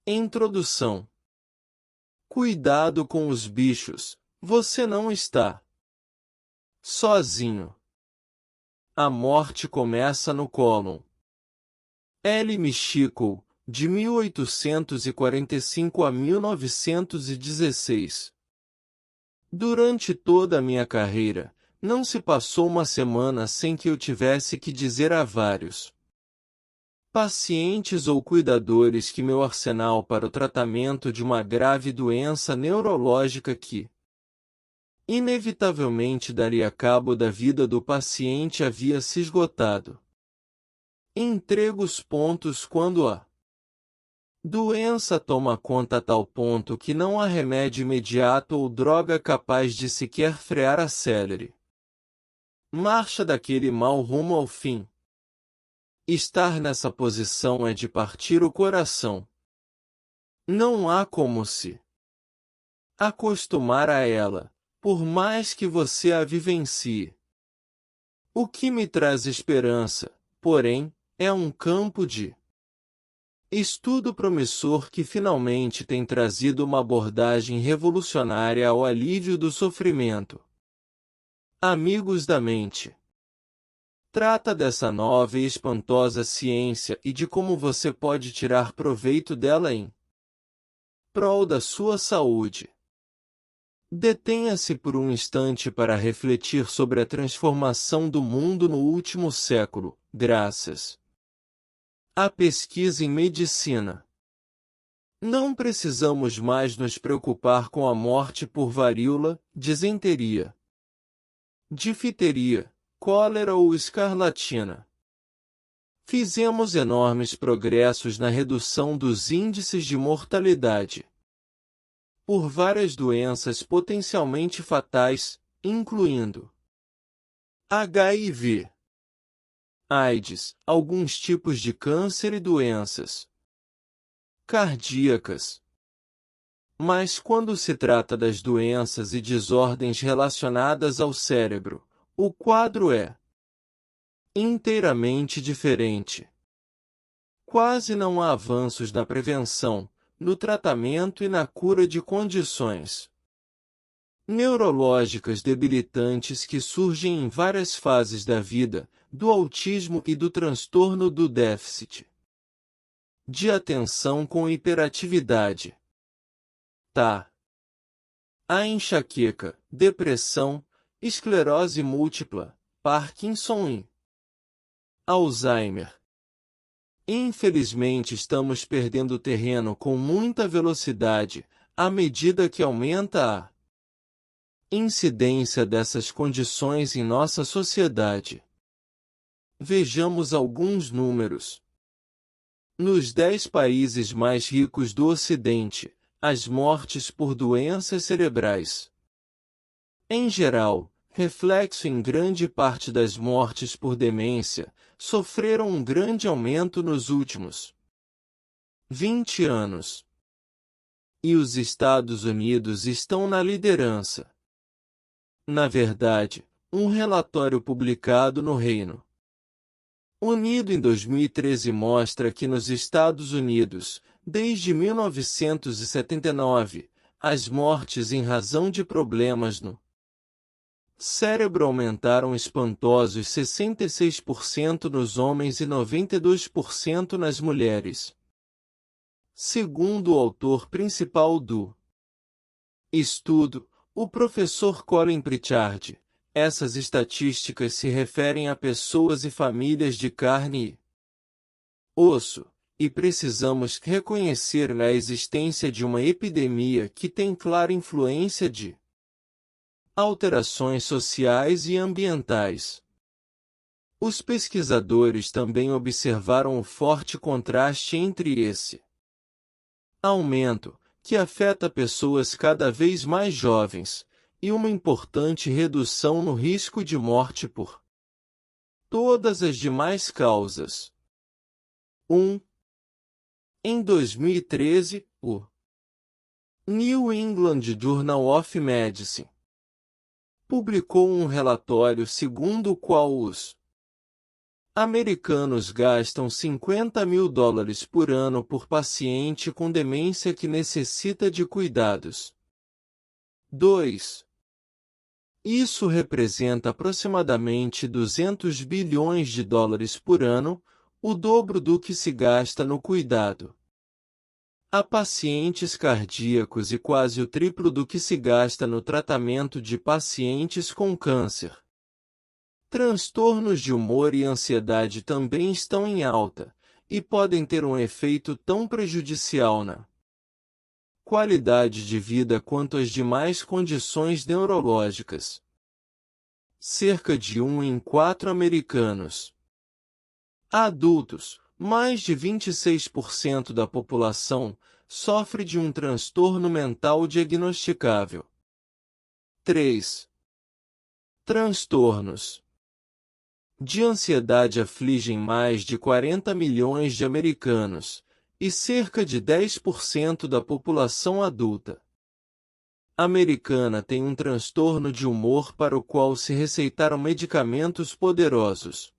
Introdução. Cuidado com os bichos, você não está sozinho. A morte começa no cólon. L. Michiko, de 1845 a 1916. Durante toda a minha carreira, não se passou uma semana sem que eu tivesse que dizer a vários pacientes ou cuidadores que meu arsenal para o tratamento de uma grave doença neurológica que inevitavelmente daria cabo da vida do paciente havia se esgotado. Entrego os pontos quando a doença toma conta a tal ponto que não há remédio imediato ou droga capaz de sequer frear a célere marcha daquele mal rumo ao fim. Estar nessa posição é de partir o coração. Não há como se acostumar a ela, por mais que você a vivencie. O que me traz esperança, porém, é um campo de estudo promissor que finalmente tem trazido uma abordagem revolucionária ao alívio do sofrimento. Amigos da mente. Trata dessa nova e espantosa ciência e de como você pode tirar proveito dela em prol da sua saúde. Detenha-se por um instante para refletir sobre a transformação do mundo no último século, graças à pesquisa em medicina. Não precisamos mais nos preocupar com a morte por varíola, disenteria, difteria, cólera ou escarlatina. Fizemos enormes progressos na redução dos índices de mortalidade por várias doenças potencialmente fatais, incluindo HIV, AIDS, alguns tipos de câncer e doenças cardíacas. Mas quando se trata das doenças e desordens relacionadas ao cérebro, o quadro é inteiramente diferente. Quase não há avanços na prevenção, no tratamento e na cura de condições neurológicas debilitantes que surgem em várias fases da vida, do autismo e do transtorno do déficit de atenção com hiperatividade. A enxaqueca, depressão, esclerose múltipla, Parkinson e Alzheimer. Infelizmente estamos perdendo terreno com muita velocidade, à medida que aumenta a incidência dessas condições em nossa sociedade. Vejamos alguns números. Nos 10 países mais ricos do Ocidente, as mortes por doenças cerebrais, em geral, reflexo em grande parte das mortes por demência, sofreram um grande aumento nos últimos 20 anos. E os Estados Unidos estão na liderança. Na verdade, um relatório publicado no Reino Unido em 2013 mostra que nos Estados Unidos, desde 1979, as mortes em razão de problemas no cérebro aumentaram espantosos 66% nos homens e 92% nas mulheres. Segundo o autor principal do estudo, o professor Colin Pritchard, essas estatísticas se referem a pessoas e famílias de carne e osso, e precisamos reconhecer a existência de uma epidemia que tem clara influência de alterações sociais e ambientais. Os pesquisadores também observaram o forte contraste entre esse aumento, que afeta pessoas cada vez mais jovens, e uma importante redução no risco de morte por todas as demais causas. Em 2013, o New England Journal of Medicine publicou um relatório segundo o qual os Americanos gastam US$ 50.000 por ano por paciente com demência que necessita de cuidados. 2. Isso representa aproximadamente US$ 200 bilhões por ano, o dobro do que se gasta no cuidado a pacientes cardíacos e quase o triplo do que se gasta no tratamento de pacientes com câncer. Transtornos de humor e ansiedade também estão em alta, e podem ter um efeito tão prejudicial na qualidade de vida quanto as demais condições neurológicas. Cerca de 1 em 4 americanos adultos, mais de 26% da população, sofre de um transtorno mental diagnosticável. 3. Transtornos de ansiedade afligem mais de 40 milhões de americanos, e cerca de 10% da população adulta americana tem um transtorno de humor para o qual se receitaram medicamentos poderosos.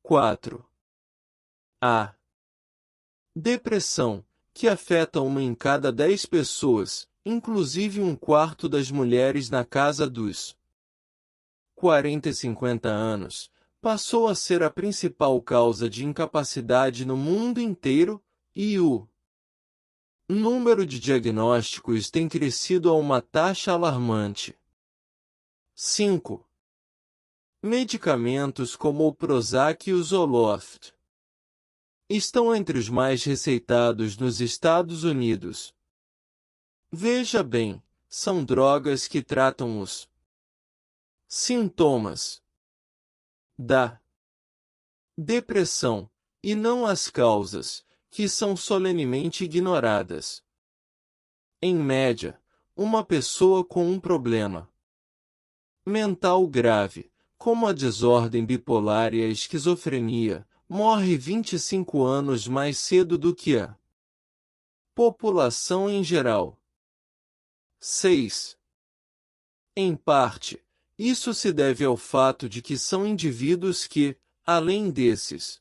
4. A depressão, que afeta 1 em cada 10 pessoas, inclusive 1/4 das mulheres na casa dos 40 e 50 anos, passou a ser a principal causa de incapacidade no mundo inteiro, e o número de diagnósticos tem crescido a uma taxa alarmante. 5. Medicamentos como o Prozac e o Zoloft estão entre os mais receitados nos Estados Unidos. Veja bem, são drogas que tratam os sintomas da depressão, e não as causas, que são solenemente ignoradas. Em média, uma pessoa com um problema mental grave, como a desordem bipolar e a esquizofrenia, morre 25 anos mais cedo do que a população em geral. 6. Em parte, isso se deve ao fato de que são indivíduos que, além desses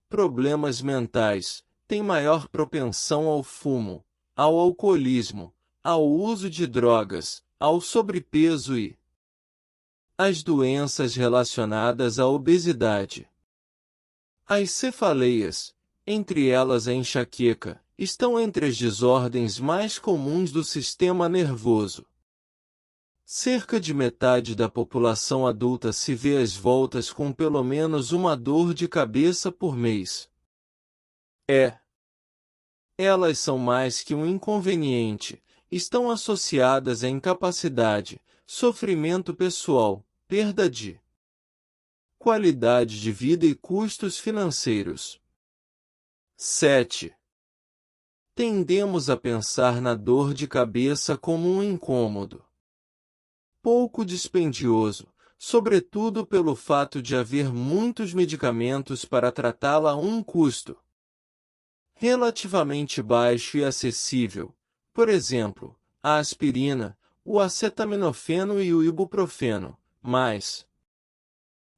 problemas mentais, têm maior propensão ao fumo, ao alcoolismo, ao uso de drogas, ao sobrepeso e às doenças relacionadas à obesidade. As cefaleias, entre elas a enxaqueca, estão entre as desordens mais comuns do sistema nervoso. Cerca de metade da população adulta se vê às voltas com pelo menos uma dor de cabeça por mês. Elas são mais que um inconveniente, estão associadas à incapacidade, sofrimento pessoal, perda de qualidade de vida e custos financeiros. 7. Tendemos a pensar na dor de cabeça como um incômodo pouco dispendioso, sobretudo pelo fato de haver muitos medicamentos para tratá-la a um custo relativamente baixo e acessível, por exemplo, a aspirina, o acetaminofeno e o ibuprofeno, mas,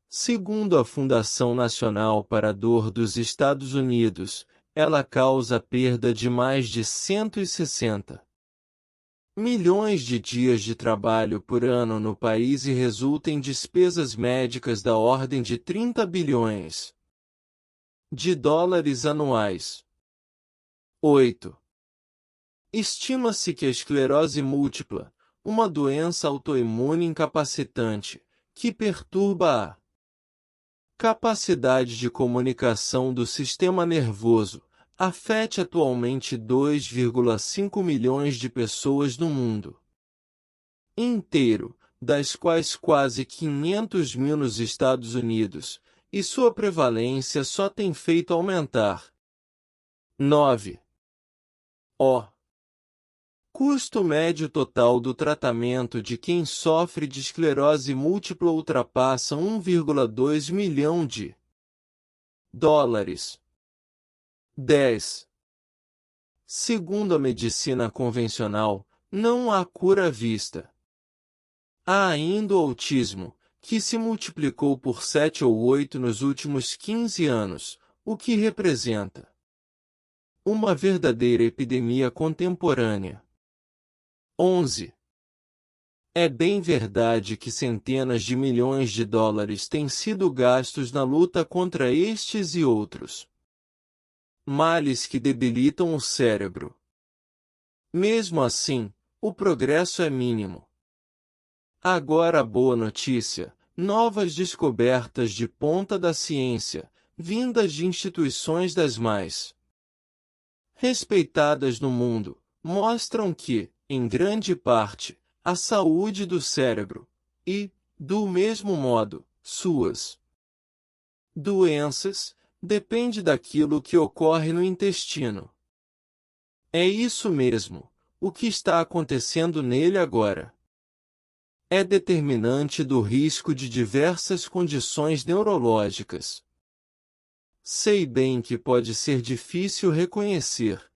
segundo a Fundação Nacional para a Dor dos Estados Unidos, ela causa perda de mais de 160 milhões de dias de trabalho por ano no país e resulta em despesas médicas da ordem de 30 bilhões de dólares anuais. 8. Estima-se que a esclerose múltipla, uma doença autoimune incapacitante, que perturba a capacidade de comunicação do sistema nervoso, afete atualmente 2,5 milhões de pessoas no mundo inteiro, das quais quase 500 mil nos Estados Unidos, e sua prevalência só tem feito aumentar. 9. O custo médio total do tratamento de quem sofre de esclerose múltipla ultrapassa 1,2 milhão de dólares. 10. Segundo a medicina convencional, não há cura à vista. Há ainda o autismo, que se multiplicou por 7 ou 8 nos últimos 15 anos, o que representa uma verdadeira epidemia contemporânea. 11. É bem verdade que centenas de milhões de dólares têm sido gastos na luta contra estes e outros males que debilitam o cérebro. Mesmo assim, o progresso é mínimo. Agora a boa notícia: novas descobertas de ponta da ciência, vindas de instituições das mais respeitadas no mundo, mostram que, em grande parte, a saúde do cérebro e, do mesmo modo, suas doenças, depende daquilo que ocorre no intestino. É isso mesmo, o que está acontecendo nele agora. É determinante do risco de diversas condições neurológicas. Sei bem que pode ser difícil reconhecer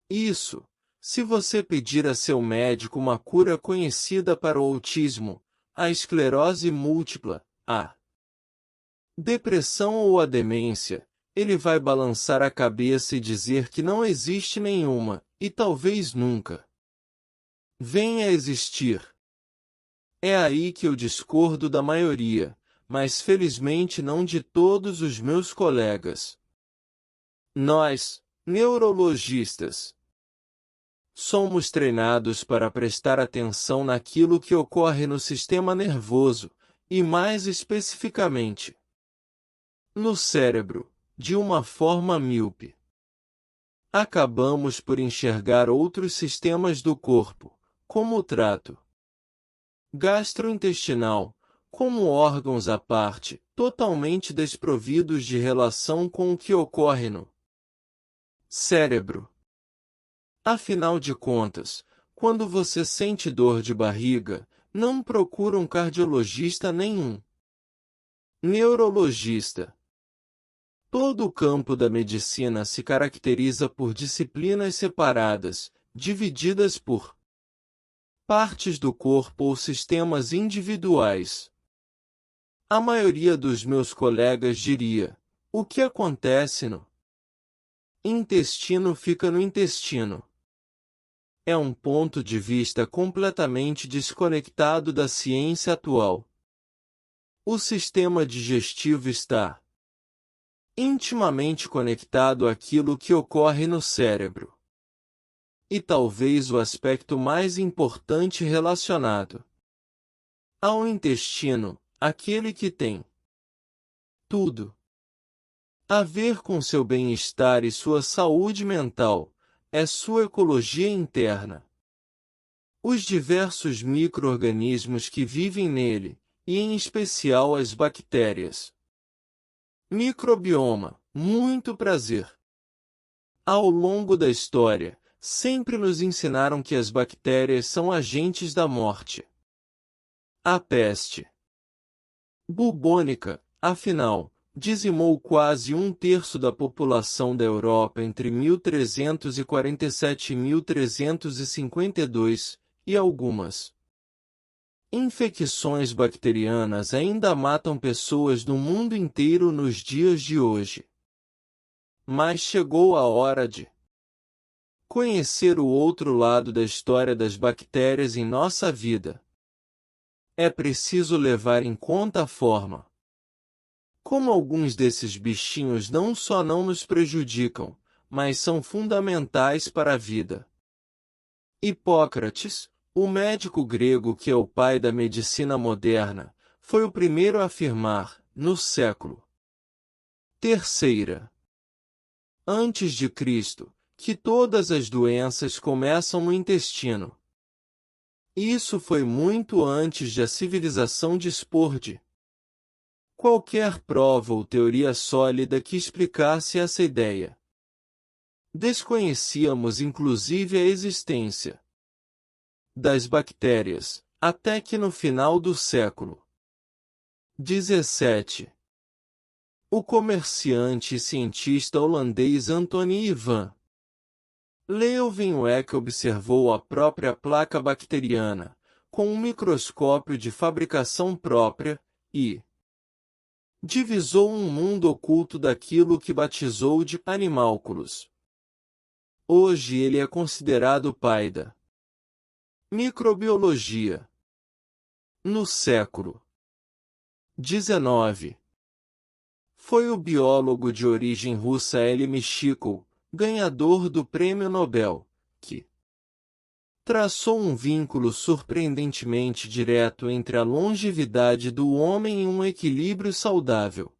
isso, se você pedir a seu médico uma cura conhecida para o autismo, a esclerose múltipla, a depressão ou a demência, ele vai balançar a cabeça e dizer que não existe nenhuma, e talvez nunca venha a existir. É aí que eu discordo da maioria, mas felizmente não de todos os meus colegas. Nós, neurologistas, somos treinados para prestar atenção naquilo que ocorre no sistema nervoso, e mais especificamente, no cérebro, de uma forma míope. Acabamos por enxergar outros sistemas do corpo, como o trato gastrointestinal, como órgãos à parte, totalmente desprovidos de relação com o que ocorre no cérebro. Afinal de contas, quando você sente dor de barriga, não procura um cardiologista nem um neurologista. Todo o campo da medicina se caracteriza por disciplinas separadas, divididas por partes do corpo ou sistemas individuais. A maioria dos meus colegas diria: o que acontece no intestino fica no intestino. É um ponto de vista completamente desconectado da ciência atual. O sistema digestivo está intimamente conectado àquilo que ocorre no cérebro. E talvez o aspecto mais importante relacionado ao intestino, aquele que tem tudo a ver com seu bem-estar e sua saúde mental, é sua ecologia interna. Os diversos micro-organismos que vivem nele, e em especial as bactérias. Microbioma, muito prazer. Ao longo da história, sempre nos ensinaram que as bactérias são agentes da morte. A peste bubônica, afinal, dizimou quase um terço da população da Europa entre 1347 e 1352, e algumas infecções bacterianas ainda matam pessoas no mundo inteiro nos dias de hoje. Mas chegou a hora de conhecer o outro lado da história das bactérias em nossa vida. É preciso levar em conta a forma como alguns desses bichinhos não só não nos prejudicam, mas são fundamentais para a vida. Hipócrates, o médico grego que é o pai da medicina moderna, foi o primeiro a afirmar, no século III antes de Cristo, que todas as doenças começam no intestino. Isso foi muito antes de a civilização dispor de qualquer prova ou teoria sólida que explicasse essa ideia. Desconhecíamos inclusive a existência das bactérias, até que no final do século XVII, o comerciante e cientista holandês Antonie van Leeuwenhoek observou a própria placa bacteriana, com um microscópio de fabricação própria, e divisou um mundo oculto daquilo que batizou de animálculos. Hoje ele é considerado o pai da microbiologia. No século XIX, foi o biólogo de origem russa L. Michikov, ganhador do Prêmio Nobel, que traçou um vínculo surpreendentemente direto entre a longevidade do homem e um equilíbrio saudável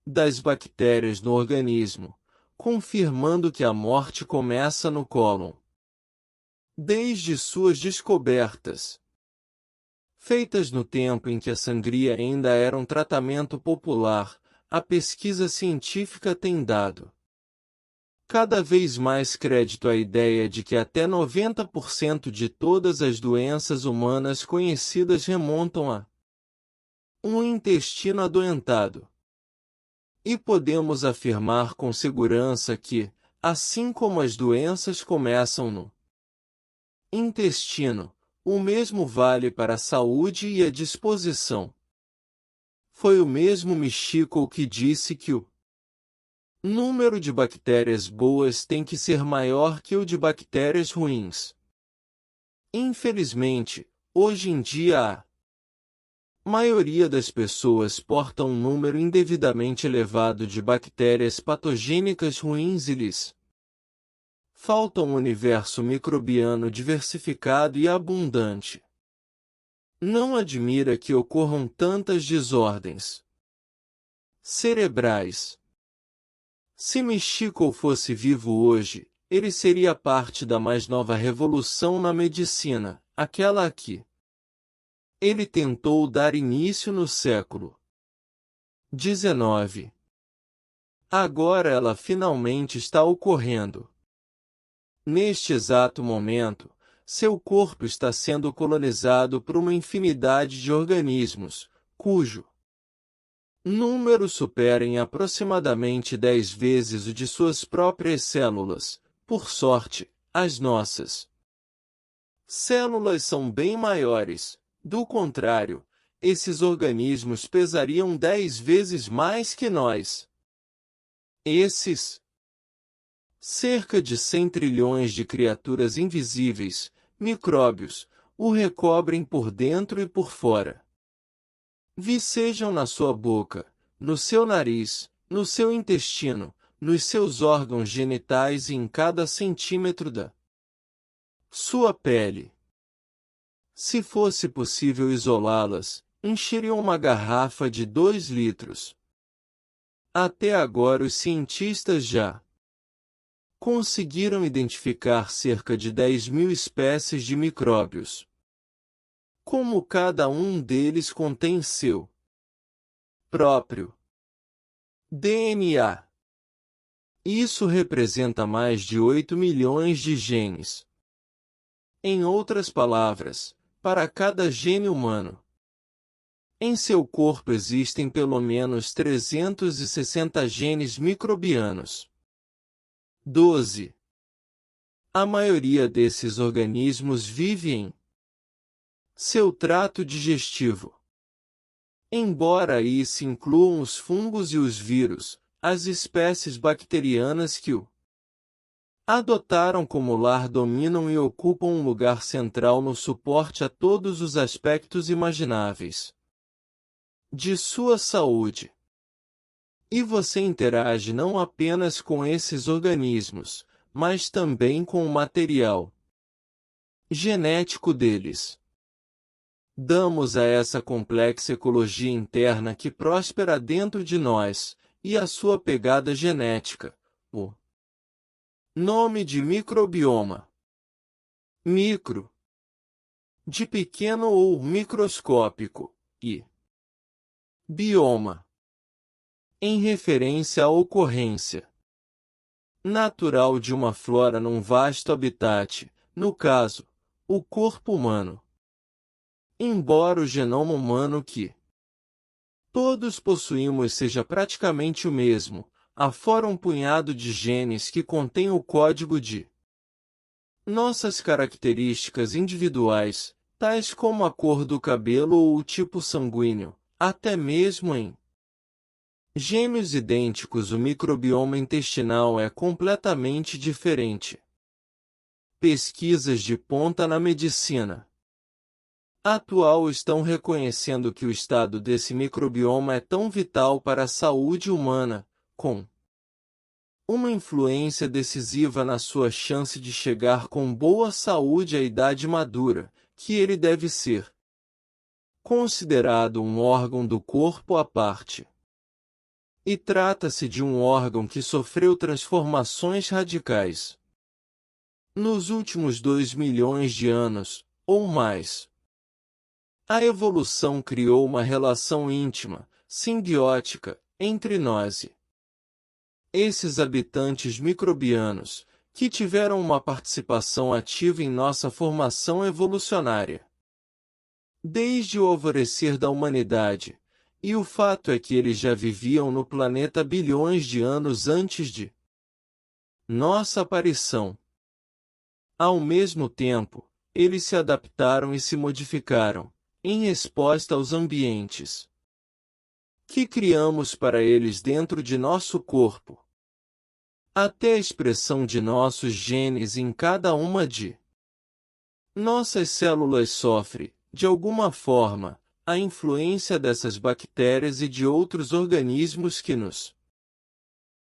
das bactérias no organismo, confirmando que a morte começa no cólon. Desde suas descobertas, feitas no tempo em que a sangria ainda era um tratamento popular, a pesquisa científica tem dado cada vez mais crédito à ideia de que até 90% de todas as doenças humanas conhecidas remontam a um intestino adoentado. E podemos afirmar com segurança que, assim como as doenças começam no intestino, o mesmo vale para a saúde e a disposição. Foi o mesmo Michikov que disse que o número de bactérias boas tem que ser maior que o de bactérias ruins. Infelizmente, hoje em dia a maioria das pessoas porta um número indevidamente elevado de bactérias patogênicas ruins e lhes falta um universo microbiano diversificado e abundante. Não admira que ocorram tantas desordens cerebrais. Se Michikov fosse vivo hoje, ele seria parte da mais nova revolução na medicina, aquela a que ele tentou dar início no século XIX. Agora ela finalmente está ocorrendo. Neste exato momento, seu corpo está sendo colonizado por uma infinidade de organismos, cujo número supera em aproximadamente 10 vezes o de suas próprias células. Por sorte, as nossas células são bem maiores. Do contrário, esses organismos pesariam 10 vezes mais que nós. Esses cerca de 100 trilhões de criaturas invisíveis, micróbios, o recobrem por dentro e por fora. Vicejam na sua boca, no seu nariz, no seu intestino, nos seus órgãos genitais e em cada centímetro da sua pele. Se fosse possível isolá-las, encheriam uma garrafa de 2 litros. Até agora os cientistas já conseguiram identificar cerca de 10.000 espécies de micróbios. Como cada um deles contém seu próprio DNA. Isso representa mais de 8 milhões de genes. Em outras palavras, para cada gene humano, em seu corpo existem pelo menos 360 genes microbianos. 12. A maioria desses organismos vive em seu trato digestivo. Embora aí se incluam os fungos e os vírus, as espécies bacterianas que o adotaram como lar dominam e ocupam um lugar central no suporte a todos os aspectos imagináveis de sua saúde. E você interage não apenas com esses organismos, mas também com o material genético deles. Damos a essa complexa ecologia interna que prospera dentro de nós, e a sua pegada genética, o nome de microbioma. Micro, de pequeno ou microscópico, e bioma, em referência à ocorrência natural de uma flora num vasto habitat, no caso, o corpo humano. Embora o genoma humano que todos possuímos seja praticamente o mesmo, há fora um punhado de genes que contém o código de nossas características individuais, tais como a cor do cabelo ou o tipo sanguíneo, até mesmo em gêmeos idênticos o microbioma intestinal é completamente diferente. Pesquisas de ponta na medicina atual estão reconhecendo que o estado desse microbioma é tão vital para a saúde humana, com uma influência decisiva na sua chance de chegar com boa saúde à idade madura, que ele deve ser considerado um órgão do corpo à parte. E trata-se de um órgão que sofreu transformações radicais nos últimos 2 milhões de anos, ou mais. A evolução criou uma relação íntima, simbiótica, entre nós e esses habitantes microbianos, que tiveram uma participação ativa em nossa formação evolucionária. Desde o alvorecer da humanidade, e o fato é que eles já viviam no planeta bilhões de anos antes de nossa aparição. Ao mesmo tempo, eles se adaptaram e se modificaram, em resposta aos ambientes que criamos para eles dentro de nosso corpo. Até a expressão de nossos genes em cada uma de nossas células sofre, de alguma forma, a influência dessas bactérias e de outros organismos que nos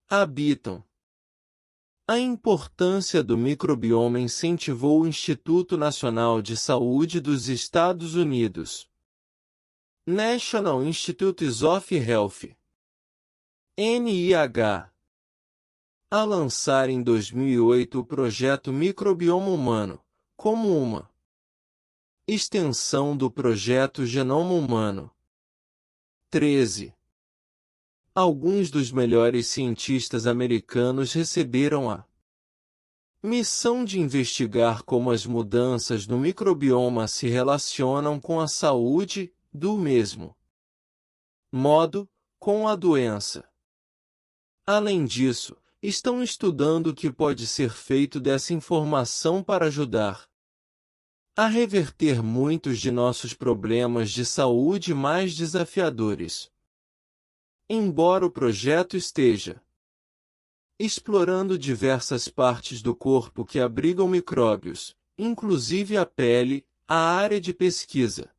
habitam. A importância do microbioma incentivou o Instituto Nacional de Saúde dos Estados Unidos, National Institutes of Health, NIH, a lançar em 2008 o projeto Microbioma Humano, como uma extensão do projeto Genoma Humano. 13. Alguns dos melhores cientistas americanos receberam a missão de investigar como as mudanças no microbioma se relacionam com a saúde, do mesmo modo, com a doença. Além disso, estão estudando o que pode ser feito dessa informação para ajudar a reverter muitos de nossos problemas de saúde mais desafiadores. Embora o projeto esteja explorando diversas partes do corpo que abrigam micróbios, inclusive a pele, a área de pesquisa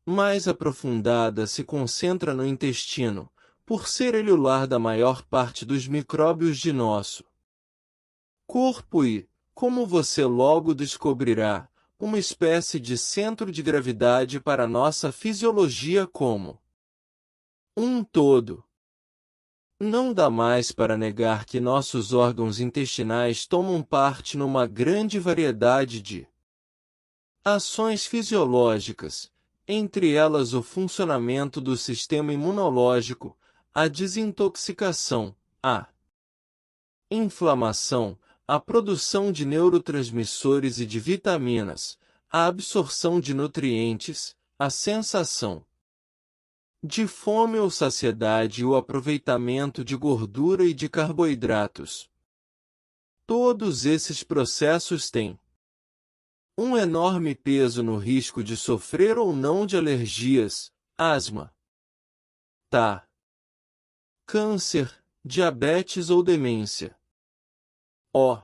mais aprofundada se concentra no intestino, por ser ele o lar da maior parte dos micróbios de nosso corpo e, como você logo descobrirá, uma espécie de centro de gravidade para nossa fisiologia como um todo. Não dá mais para negar que nossos órgãos intestinais tomam parte numa grande variedade de ações fisiológicas, entre elas o funcionamento do sistema imunológico, a desintoxicação, a inflamação, a produção de neurotransmissores e de vitaminas, a absorção de nutrientes, a sensação de fome ou saciedade e o aproveitamento de gordura e de carboidratos. Todos esses processos têm um enorme peso no risco de sofrer ou não de alergias, asma, câncer, diabetes ou demência. O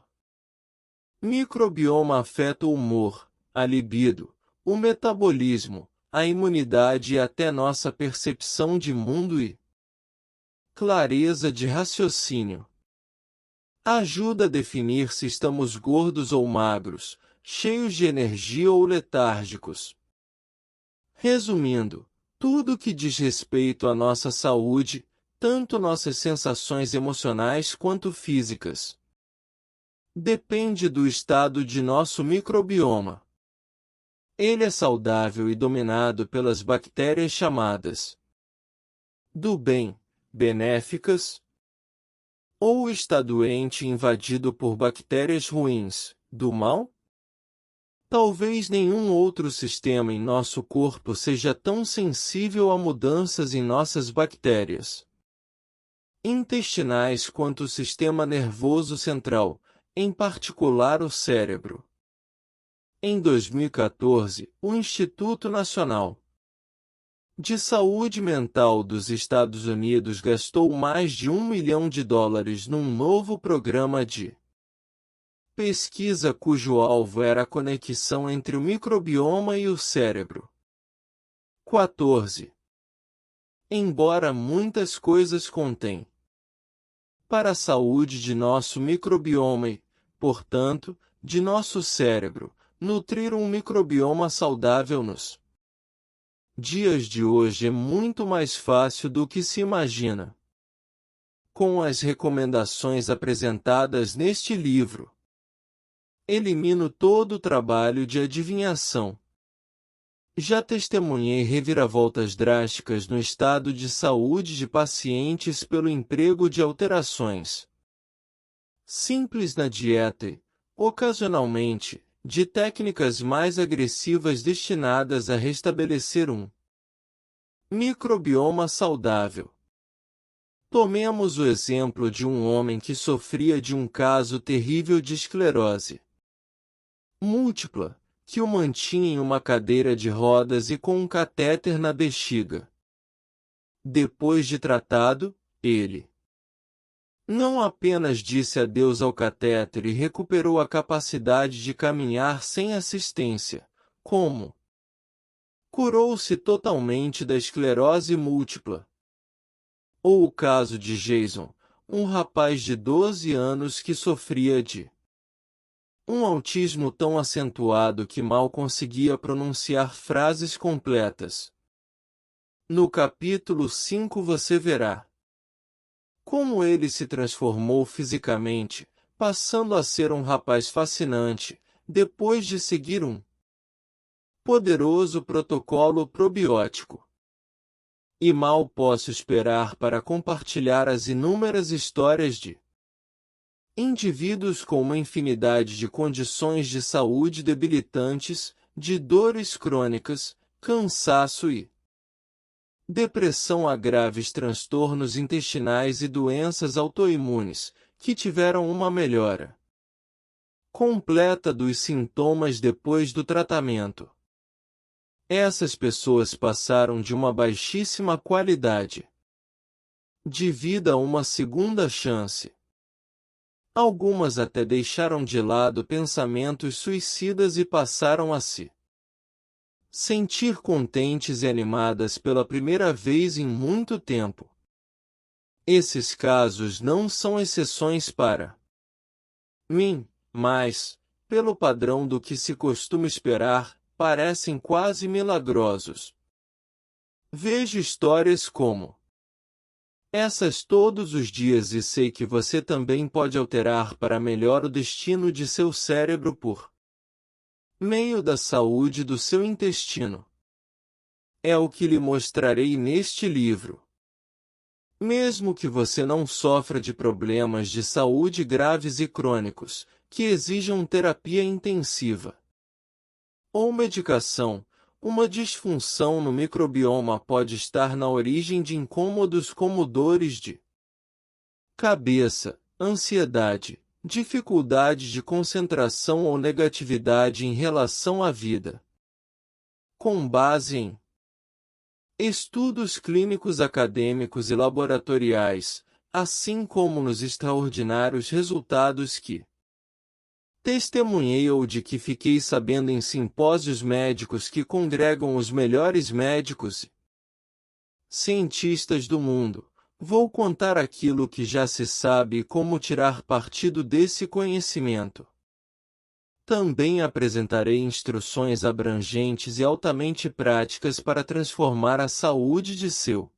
microbioma afeta o humor, a libido, o metabolismo, a imunidade e até nossa percepção de mundo e clareza de raciocínio. Ajuda a definir se estamos gordos ou magros, cheios de energia ou letárgicos. Resumindo, tudo que diz respeito à nossa saúde, tanto nossas sensações emocionais quanto físicas, depende do estado de nosso microbioma. Ele é saudável e dominado pelas bactérias chamadas do bem, benéficas, ou está doente e invadido por bactérias ruins, do mal? Talvez nenhum outro sistema em nosso corpo seja tão sensível a mudanças em nossas bactérias intestinais quanto o sistema nervoso central, em particular o cérebro. Em 2014, o Instituto Nacional de Saúde Mental dos Estados Unidos gastou mais de US$ 1 milhão num novo programa de pesquisa cujo alvo era a conexão entre o microbioma e o cérebro. 14. Embora muitas coisas contêm para a saúde de nosso microbioma e, portanto, de nosso cérebro, nutrir um microbioma saudável nos dias de hoje é muito mais fácil do que se imagina. Com as recomendações apresentadas neste livro, elimino todo o trabalho de adivinhação. Já testemunhei reviravoltas drásticas no estado de saúde de pacientes pelo emprego de alterações simples na dieta e, ocasionalmente, de técnicas mais agressivas destinadas a restabelecer um microbioma saudável. Tomemos o exemplo de um homem que sofria de um caso terrível de esclerose múltipla, que o mantinha em uma cadeira de rodas e com um catéter na bexiga. Depois de tratado, ele não apenas disse adeus ao catéter e recuperou a capacidade de caminhar sem assistência, como curou-se totalmente da esclerose múltipla. Ou o caso de Jason, um rapaz de 12 anos que sofria de um autismo tão acentuado que mal conseguia pronunciar frases completas. No capítulo 5 você verá como ele se transformou fisicamente, passando a ser um rapaz fascinante, depois de seguir um poderoso protocolo probiótico. E mal posso esperar para compartilhar as inúmeras histórias de indivíduos com uma infinidade de condições de saúde debilitantes, de dores crônicas, cansaço e depressão a graves transtornos intestinais e doenças autoimunes, que tiveram uma melhora completa dos sintomas depois do tratamento. Essas pessoas passaram de uma baixíssima qualidade de vida a uma segunda chance. Algumas até deixaram de lado pensamentos suicidas e passaram a se sentir contentes e animadas pela primeira vez em muito tempo. Esses casos não são exceções para mim, mas, pelo padrão do que se costuma esperar, parecem quase milagrosos. Vejo histórias como essas todos os dias e sei que você também pode alterar para melhor o destino de seu cérebro por meio da saúde do seu intestino. É o que lhe mostrarei neste livro. Mesmo que você não sofra de problemas de saúde graves e crônicos, que exijam terapia intensiva ou medicação, uma disfunção no microbioma pode estar na origem de incômodos como dores de cabeça, ansiedade, dificuldade de concentração ou negatividade em relação à vida. Com base em estudos clínicos acadêmicos e laboratoriais, assim como nos extraordinários resultados que testemunhei ou de que fiquei sabendo em simpósios médicos que congregam os melhores médicos e cientistas do mundo, vou contar aquilo que já se sabe e como tirar partido desse conhecimento. Também apresentarei instruções abrangentes e altamente práticas para transformar a saúde de seu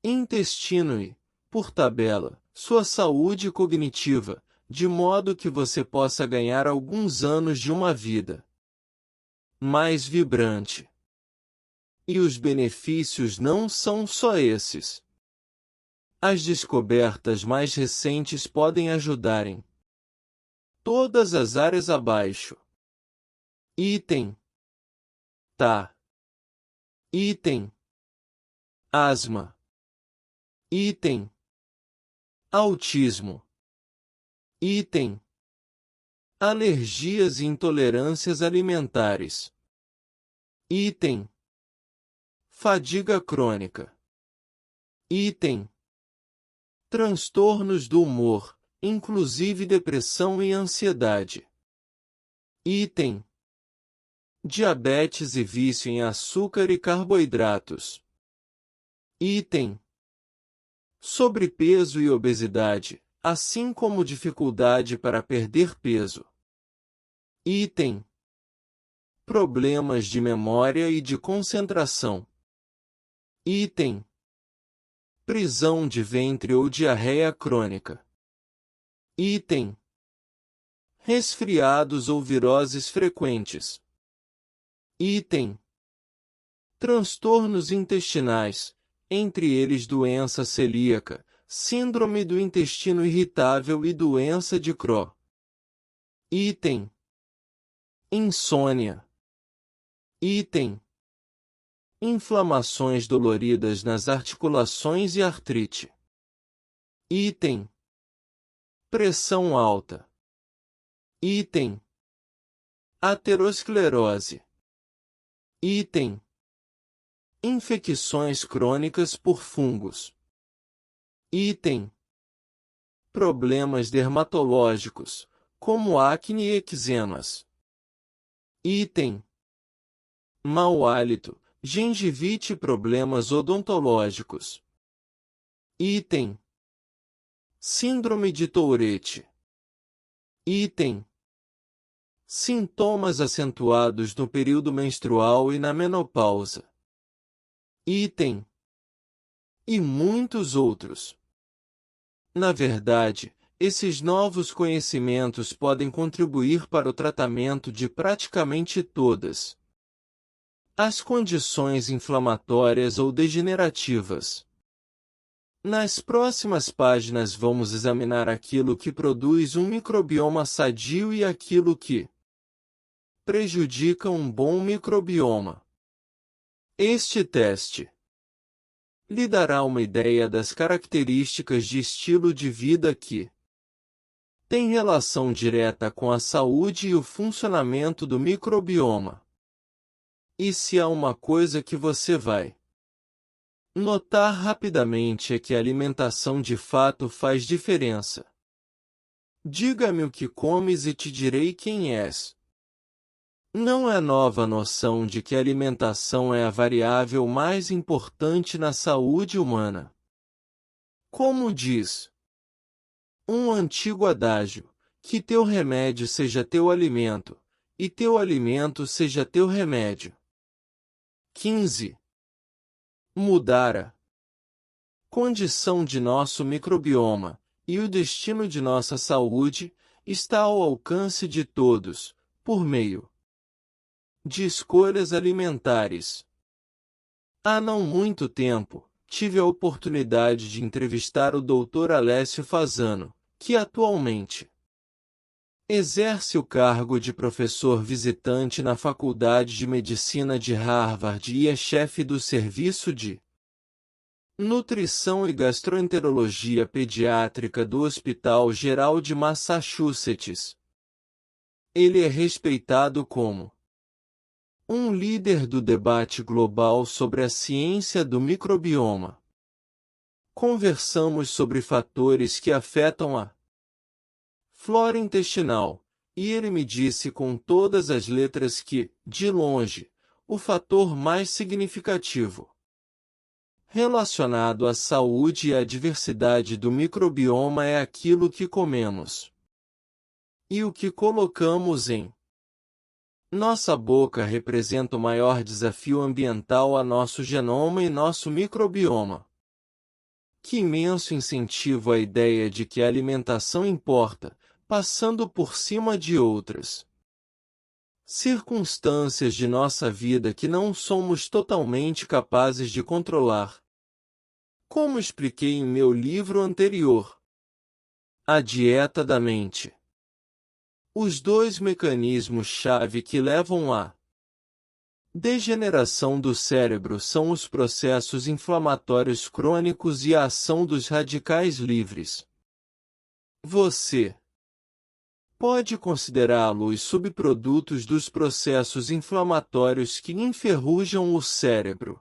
intestino e, por tabela, sua saúde cognitiva, de modo que você possa ganhar alguns anos de uma vida mais vibrante. E os benefícios não são só esses. As descobertas mais recentes podem ajudar em todas as áreas abaixo. Item. Tá. Item. Asma. Item. Autismo. Item. Alergias e intolerâncias alimentares. Item: fadiga crônica. Item: transtornos do humor, inclusive depressão e ansiedade. Item: diabetes e vício em açúcar e carboidratos. Item: sobrepeso e obesidade, assim como dificuldade para perder peso. Item: problemas de memória e de concentração. Item: prisão de ventre ou diarreia crônica. Item: resfriados ou viroses frequentes. Item: transtornos intestinais, entre eles doença celíaca, síndrome do intestino irritável e doença de Crohn. Item: insônia. Item: inflamações doloridas nas articulações e artrite. Item: pressão alta. Item: aterosclerose. Item: infecções crônicas por fungos. Item: problemas dermatológicos, como acne e eczemas. Item: mau hálito, gengivite e problemas odontológicos. Item: síndrome de Tourette. Item: sintomas acentuados no período menstrual e na menopausa. Item: e muitos outros. Na verdade, esses novos conhecimentos podem contribuir para o tratamento de praticamente todas as condições inflamatórias ou degenerativas. Nas próximas páginas vamos examinar aquilo que produz um microbioma sadio e aquilo que prejudica um bom microbioma. Este teste lhe dará uma ideia das características de estilo de vida que têm relação direta com a saúde e o funcionamento do microbioma. E se há uma coisa que você vai notar rapidamente é que a alimentação de fato faz diferença. Diga-me o que comes e te direi quem és. Não é nova a noção de que a alimentação é a variável mais importante na saúde humana. Como diz um antigo adágio, que teu remédio seja teu alimento, e teu alimento seja teu remédio. 15. Mudar a condição de nosso microbioma, e o destino de nossa saúde, está ao alcance de todos, por meio de escolhas alimentares. Há não muito tempo, tive a oportunidade de entrevistar o Dr. Alessio Fasano, que atualmente exerce o cargo de professor visitante na Faculdade de Medicina de Harvard e é chefe do Serviço de Nutrição e Gastroenterologia Pediátrica do Hospital Geral de Massachusetts. Ele é respeitado como um líder do debate global sobre a ciência do microbioma. Conversamos sobre fatores que afetam a flora intestinal, e ele me disse com todas as letras que, de longe, o fator mais significativo relacionado à saúde e à diversidade do microbioma é aquilo que comemos e o que colocamos em nossa boca representa o maior desafio ambiental a nosso genoma e nosso microbioma. Que imenso incentivo à ideia de que a alimentação importa, passando por cima de outras circunstâncias de nossa vida que não somos totalmente capazes de controlar. Como expliquei em meu livro anterior, A Dieta da Mente. Os dois mecanismos-chave que levam à degeneração do cérebro são os processos inflamatórios crônicos e a ação dos radicais livres. Você Pode considerá-lo os subprodutos dos processos inflamatórios que enferrujam o cérebro.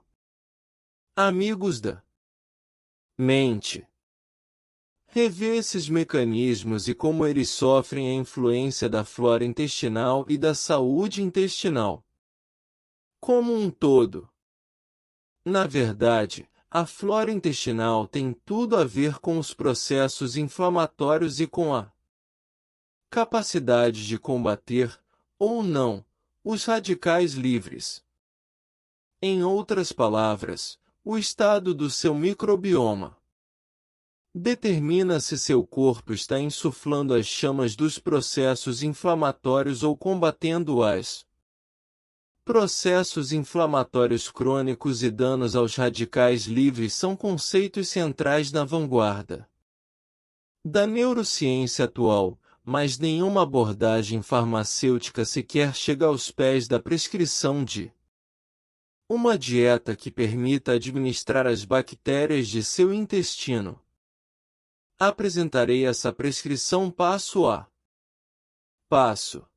Amigos da mente. Rever esses mecanismos e como eles sofrem a influência da flora intestinal e da saúde intestinal como um todo. Na verdade, a flora intestinal tem tudo a ver com os processos inflamatórios e com a capacidade de combater, ou não, os radicais livres. Em outras palavras, o estado do seu microbioma determina se seu corpo está insuflando as chamas dos processos inflamatórios ou combatendo-as. Processos inflamatórios crônicos e danos aos radicais livres são conceitos centrais na vanguarda da neurociência atual, mas nenhuma abordagem farmacêutica sequer chega aos pés da prescrição de uma dieta que permita administrar as bactérias de seu intestino. Apresentarei essa prescrição passo a passo.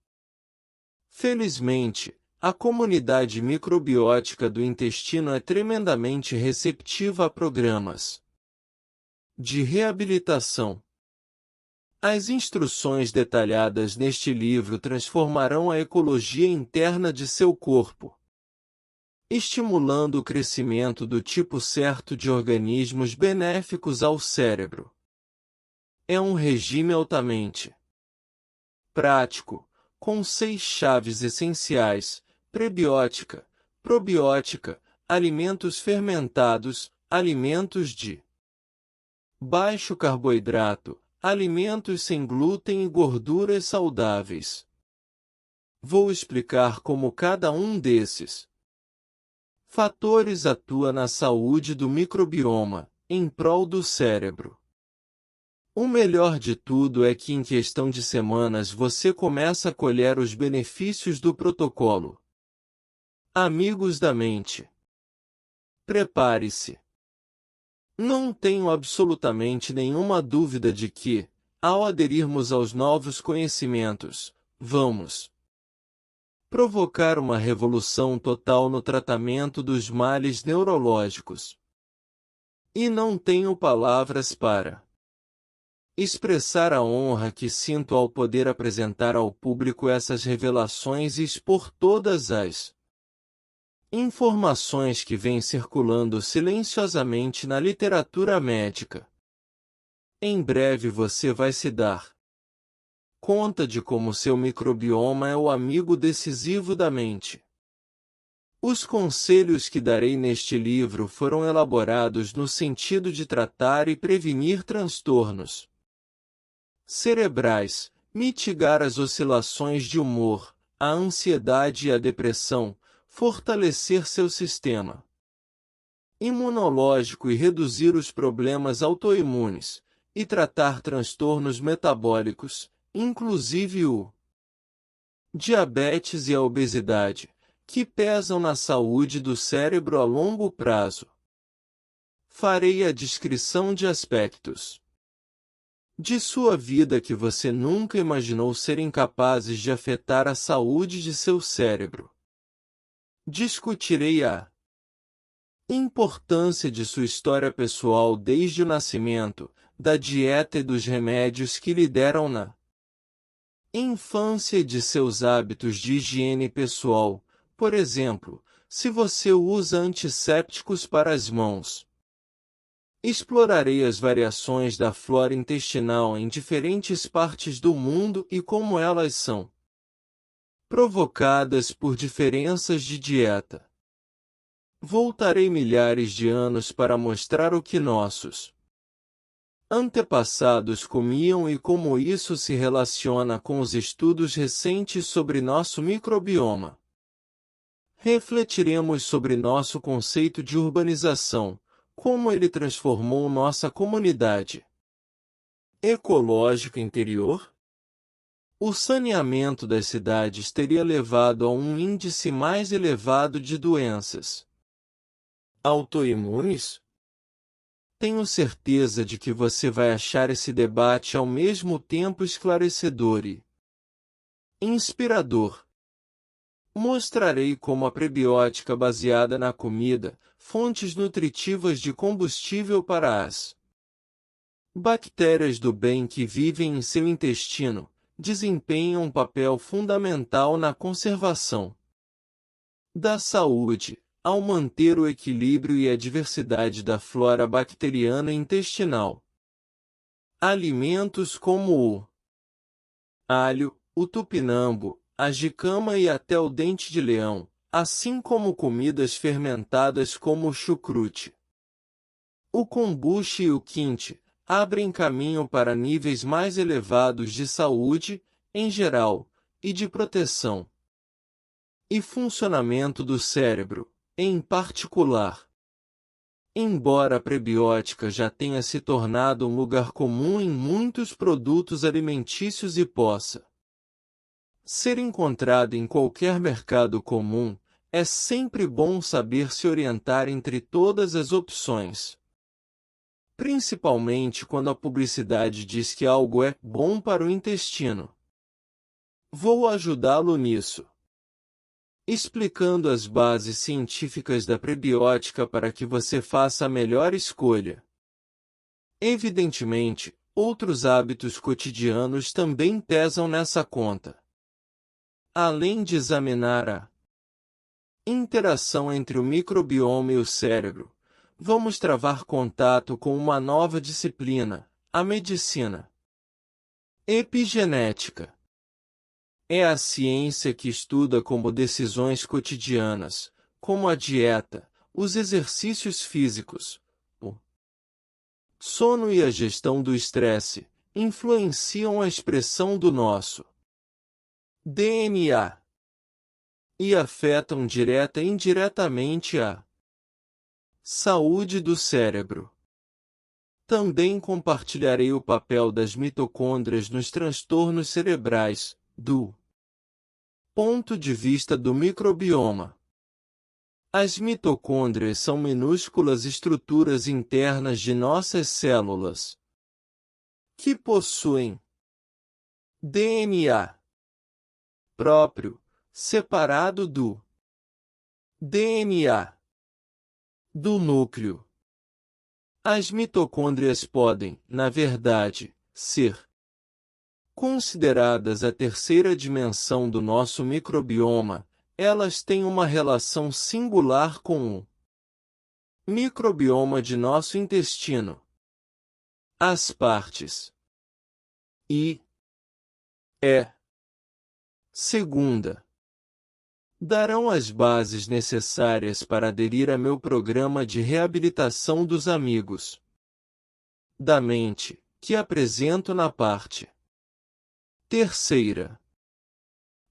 Felizmente, a comunidade microbiótica do intestino é tremendamente receptiva a programas de reabilitação. As instruções detalhadas neste livro transformarão a ecologia interna de seu corpo, estimulando o crescimento do tipo certo de organismos benéficos ao cérebro. É um regime altamente prático, com 6 chaves essenciais: prebiótica, probiótica, alimentos fermentados, alimentos de baixo carboidrato, alimentos sem glúten e gorduras saudáveis. Vou explicar como cada um desses fatores atua na saúde do microbioma, em prol do cérebro. O melhor de tudo é que em questão de semanas você começa a colher os benefícios do protocolo. Amigos da mente, prepare-se. Não tenho absolutamente nenhuma dúvida de que, ao aderirmos aos novos conhecimentos, vamos provocar uma revolução total no tratamento dos males neurológicos. E não tenho palavras para expressar a honra que sinto ao poder apresentar ao público essas revelações e expor todas as informações que vêm circulando silenciosamente na literatura médica. Em breve você vai se dar conta de como seu microbioma é o amigo decisivo da mente. Os conselhos que darei neste livro foram elaborados no sentido de tratar e prevenir transtornos cerebrais, mitigar as oscilações de humor, a ansiedade e a depressão, fortalecer seu sistema imunológico e reduzir os problemas autoimunes, e tratar transtornos metabólicos, inclusive o diabetes e a obesidade, que pesam na saúde do cérebro a longo prazo. Farei a descrição de aspectos de sua vida que você nunca imaginou serem capazes de afetar a saúde de seu cérebro. Discutirei a importância de sua história pessoal desde o nascimento, da dieta e dos remédios que lhe deram na infância e de seus hábitos de higiene pessoal, por exemplo, se você usa antissépticos para as mãos. Explorarei as variações da flora intestinal em diferentes partes do mundo e como elas são provocadas por diferenças de dieta. Voltarei milhares de anos para mostrar o que nossos antepassados comiam e como isso se relaciona com os estudos recentes sobre nosso microbioma. Refletiremos sobre nosso conceito de urbanização, como ele transformou nossa comunidade ecológica interior. O saneamento das cidades teria levado a um índice mais elevado de doenças autoimunes? Tenho certeza de que você vai achar esse debate ao mesmo tempo esclarecedor e Inspirador. Mostrarei como a prebiótica baseada na comida, fontes nutritivas de combustível para as bactérias do bem que vivem em seu intestino, desempenham um papel fundamental na conservação da saúde, ao manter o equilíbrio e a diversidade da flora bacteriana intestinal. Alimentos como o alho, o tupinambo, a jicama e até o dente de leão, assim como comidas fermentadas como o chucrute, o kombucha e o quinte, abrem caminho para níveis mais elevados de saúde, em geral, e de proteção e funcionamento do cérebro, em particular. Embora a prebiótica já tenha se tornado um lugar comum em muitos produtos alimentícios e possa ser encontrada em qualquer mercado comum, é sempre bom saber se orientar entre todas as opções. Principalmente quando a publicidade diz que algo é bom para o intestino. Vou ajudá-lo nisso, explicando as bases científicas da prebiótica para que você faça a melhor escolha. Evidentemente, outros hábitos cotidianos também pesam nessa conta. Além de examinar a interação entre o microbioma e o cérebro, vamos travar contato com uma nova disciplina, a medicina epigenética. É a ciência que estuda como decisões cotidianas, como a dieta, os exercícios físicos, o sono e a gestão do estresse, influenciam a expressão do nosso DNA e afetam direta e indiretamente a saúde do cérebro. Também compartilharei o papel das mitocôndrias nos transtornos cerebrais, do ponto de vista do microbioma. As mitocôndrias são minúsculas estruturas internas de nossas células que possuem DNA próprio, separado do DNA do núcleo. As mitocôndrias podem, na verdade, ser consideradas a terceira dimensão do nosso microbioma. Elas têm uma relação singular com o microbioma de nosso intestino. As partes I, E, segunda darão as bases necessárias para aderir a meu programa de reabilitação dos amigos da mente, que apresento na parte terceira.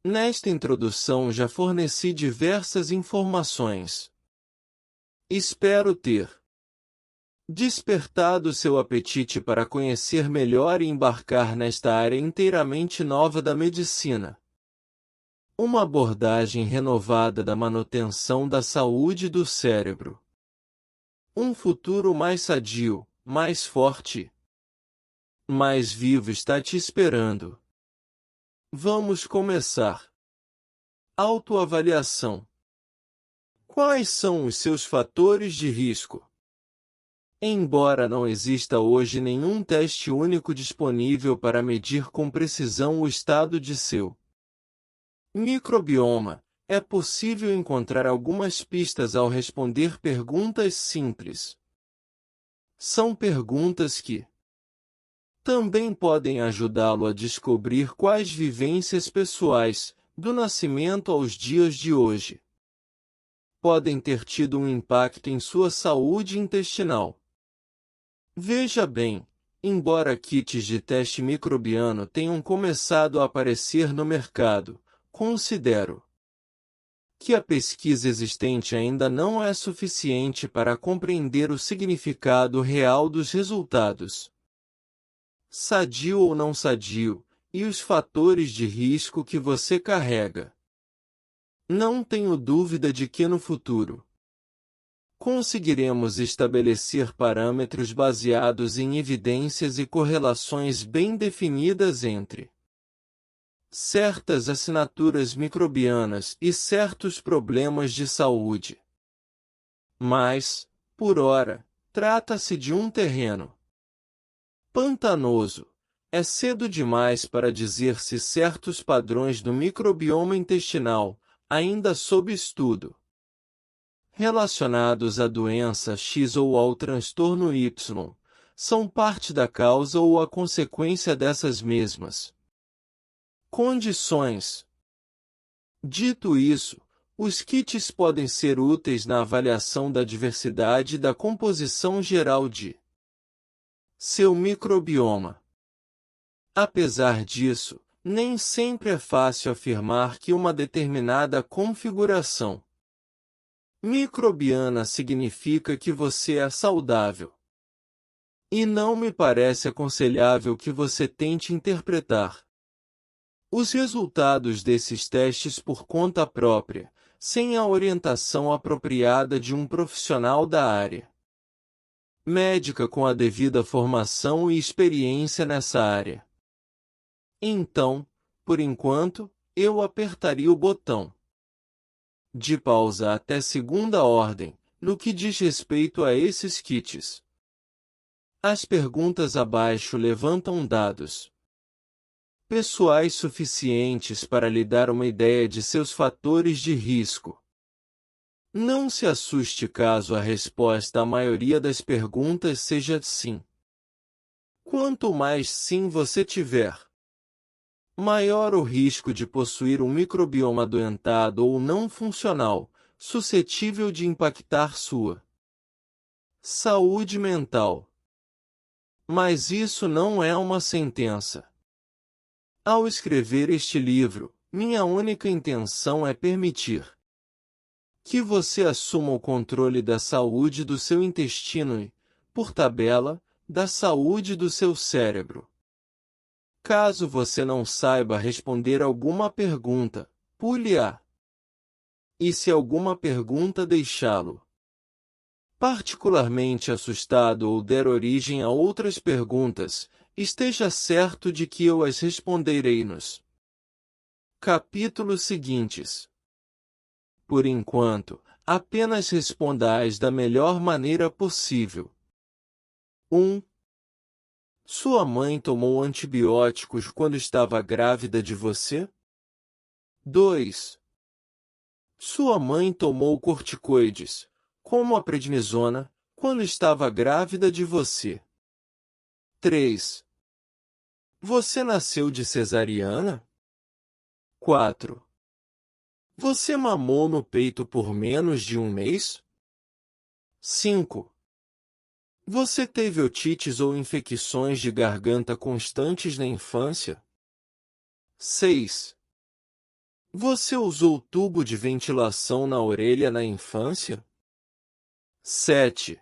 Nesta introdução já forneci diversas informações. Espero ter despertado seu apetite para conhecer melhor e embarcar nesta área inteiramente nova da medicina. Uma abordagem renovada da manutenção da saúde do cérebro. Um futuro mais sadio, mais forte, mais vivo está te esperando. Vamos começar. Autoavaliação. Quais são os seus fatores de risco? Embora não exista hoje nenhum teste único disponível para medir com precisão o estado de seu microbioma, é possível encontrar algumas pistas ao responder perguntas simples. São perguntas que também podem ajudá-lo a descobrir quais vivências pessoais, do nascimento aos dias de hoje, podem ter tido um impacto em sua saúde intestinal. Veja bem, embora kits de teste microbiano tenham começado a aparecer no mercado, considero que a pesquisa existente ainda não é suficiente para compreender o significado real dos resultados. Sadio ou não sadio, e os fatores de risco que você carrega. Não tenho dúvida de que no futuro conseguiremos estabelecer parâmetros baseados em evidências e correlações bem definidas entre certas assinaturas microbianas e certos problemas de saúde. Mas, por ora, trata-se de um terreno pantanoso. É cedo demais para dizer se certos padrões do microbioma intestinal, ainda sob estudo, relacionados à doença X ou ao transtorno Y, são parte da causa ou a consequência dessas mesmas condições. Dito isso, os kits podem ser úteis na avaliação da diversidade e da composição geral de seu microbioma. Apesar disso, nem sempre é fácil afirmar que uma determinada configuração microbiana significa que você é saudável. E não me parece aconselhável que você tente interpretar os resultados desses testes por conta própria, sem a orientação apropriada de um profissional da área médica com a devida formação e experiência nessa área. Então, por enquanto, eu apertaria o botão de pausa até segunda ordem, no que diz respeito a esses kits. As perguntas abaixo levantam dados pessoais suficientes para lhe dar uma ideia de seus fatores de risco. Não se assuste caso a resposta à maioria das perguntas seja sim. Quanto mais sim você tiver, maior o risco de possuir um microbioma adoentado ou não funcional, suscetível de impactar sua saúde mental. Mas isso não é uma sentença. Ao escrever este livro, minha única intenção é permitir que você assuma o controle da saúde do seu intestino e, por tabela, da saúde do seu cérebro. Caso você não saiba responder alguma pergunta, pule-a. E se alguma pergunta deixá-lo particularmente assustado ou der origem a outras perguntas, esteja certo de que eu as responderei nos capítulos seguintes. Por enquanto, apenas responda-as da melhor maneira possível. 1. Sua mãe tomou antibióticos quando estava grávida de você? 2. Sua mãe tomou corticoides, como a prednisona, quando estava grávida de você? 3. Você nasceu de cesariana? 4. Você mamou no peito por menos de um mês? 5. Você teve otites ou infecções de garganta constantes na infância? 6. Você usou tubo de ventilação na orelha na infância? 7.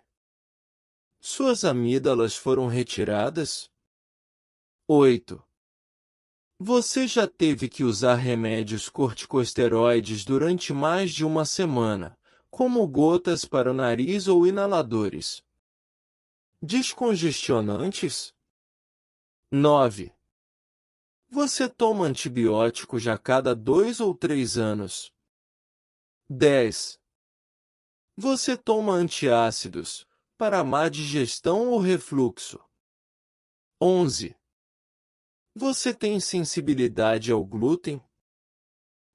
Suas amígdalas foram retiradas? 8. Você já teve que usar remédios corticosteroides durante mais de uma semana, como gotas para o nariz ou inaladores descongestionantes? 9. Você toma antibióticos a cada 2 ou 3 anos? 10. Você toma antiácidos para má digestão ou refluxo? 11. Você tem sensibilidade ao glúten?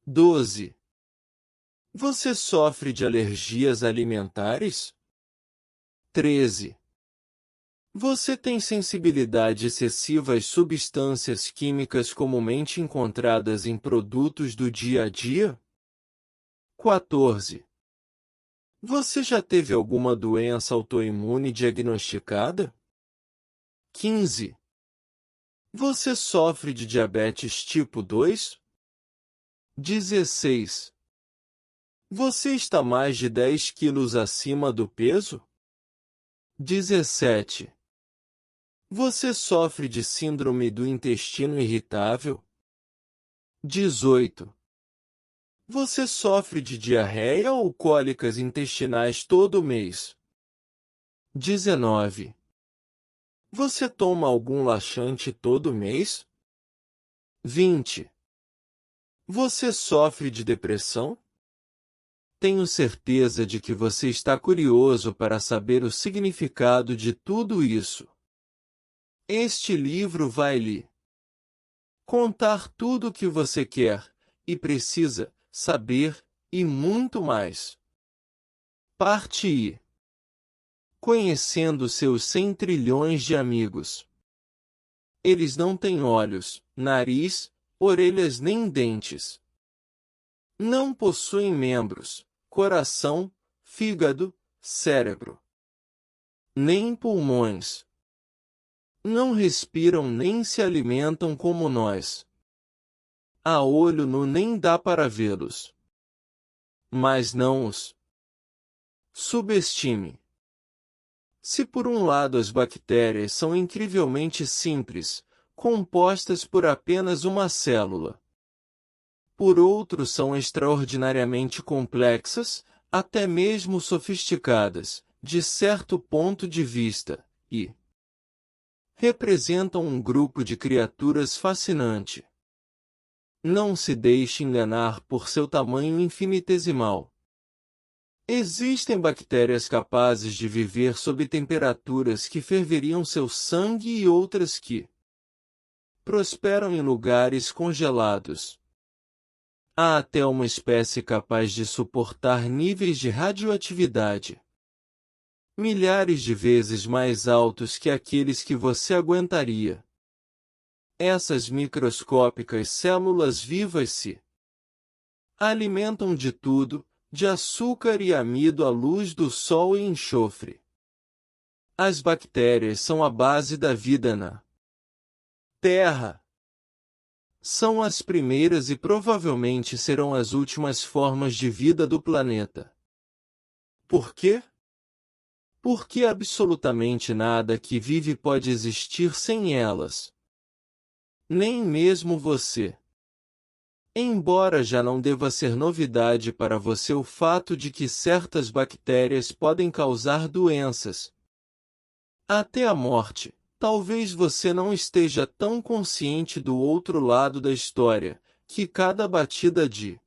12. Você sofre de alergias alimentares? 13. Você tem sensibilidade excessiva às substâncias químicas comumente encontradas em produtos do dia a dia? 14. Você já teve alguma doença autoimune diagnosticada? 15. Você sofre de diabetes tipo 2? 16. Você está mais de 10 quilos acima do peso? 17. Você sofre de síndrome do intestino irritável? 18. Você sofre de diarreia ou cólicas intestinais todo mês? 19. Você toma algum laxante todo mês? 20. Você sofre de depressão? Tenho certeza de que você está curioso para saber o significado de tudo isso. Este livro vai lhe contar tudo o que você quer e precisa saber, e muito mais. Parte I. Conhecendo seus 100 trilhões de amigos. Eles não têm olhos, nariz, orelhas nem dentes. Não possuem membros, coração, fígado, cérebro. Nem pulmões. Não respiram nem se alimentam como nós. A olho nu nem dá para vê-los. Mas não os subestime. Se por um lado as bactérias são incrivelmente simples, compostas por apenas uma célula, por outro são extraordinariamente complexas, até mesmo sofisticadas, de certo ponto de vista, e representam um grupo de criaturas fascinante. Não se deixe enganar por seu tamanho infinitesimal. Existem bactérias capazes de viver sob temperaturas que ferveriam seu sangue e outras que prosperam em lugares congelados. Há até uma espécie capaz de suportar níveis de radioatividade milhares de vezes mais altos que aqueles que você aguentaria. Essas microscópicas células vivas se alimentam de tudo, de açúcar e amido à luz do sol e enxofre. As bactérias são a base da vida na Terra. São as primeiras e provavelmente serão as últimas formas de vida do planeta. Por quê? Porque absolutamente nada que vive pode existir sem elas. Nem mesmo você. Embora já não deva ser novidade para você o fato de que certas bactérias podem causar doenças, até a morte, talvez você não esteja tão consciente do outro lado da história, que cada batida de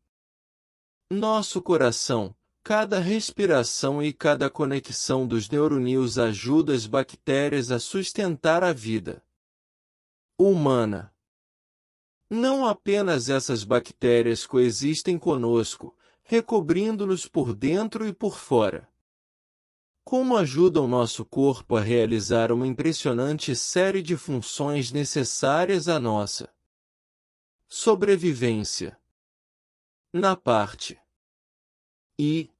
nosso coração, cada respiração e cada conexão dos neurônios ajuda as bactérias a sustentar a vida humana. Não apenas essas bactérias coexistem conosco, recobrindo-nos por dentro e por fora. Como ajudam nosso corpo a realizar uma impressionante série de funções necessárias à nossa sobrevivência. Na parte I,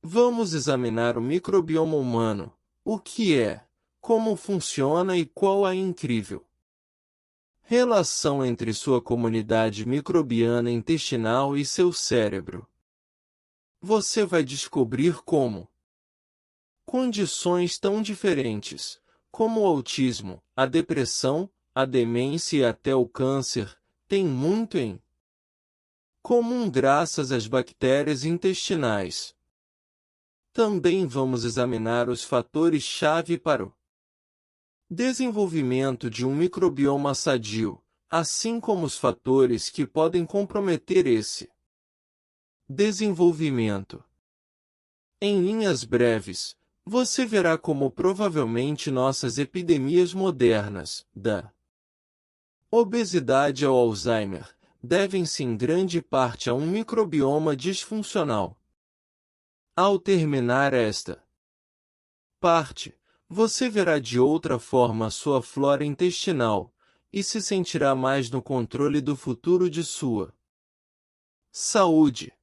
vamos examinar o microbioma humano, o que é, como funciona e qual a incrível relação entre sua comunidade microbiana intestinal e seu cérebro. Você vai descobrir como condições tão diferentes, como o autismo, a depressão, a demência e até o câncer, têm muito em comum graças às bactérias intestinais. Também vamos examinar os fatores-chave para o desenvolvimento de um microbioma sadio, assim como os fatores que podem comprometer esse desenvolvimento. Em linhas breves, você verá como provavelmente nossas epidemias modernas, da obesidade ao Alzheimer, devem-se em grande parte a um microbioma disfuncional. Ao terminar esta parte, você verá de outra forma sua flora intestinal, e se sentirá mais no controle do futuro de sua saúde.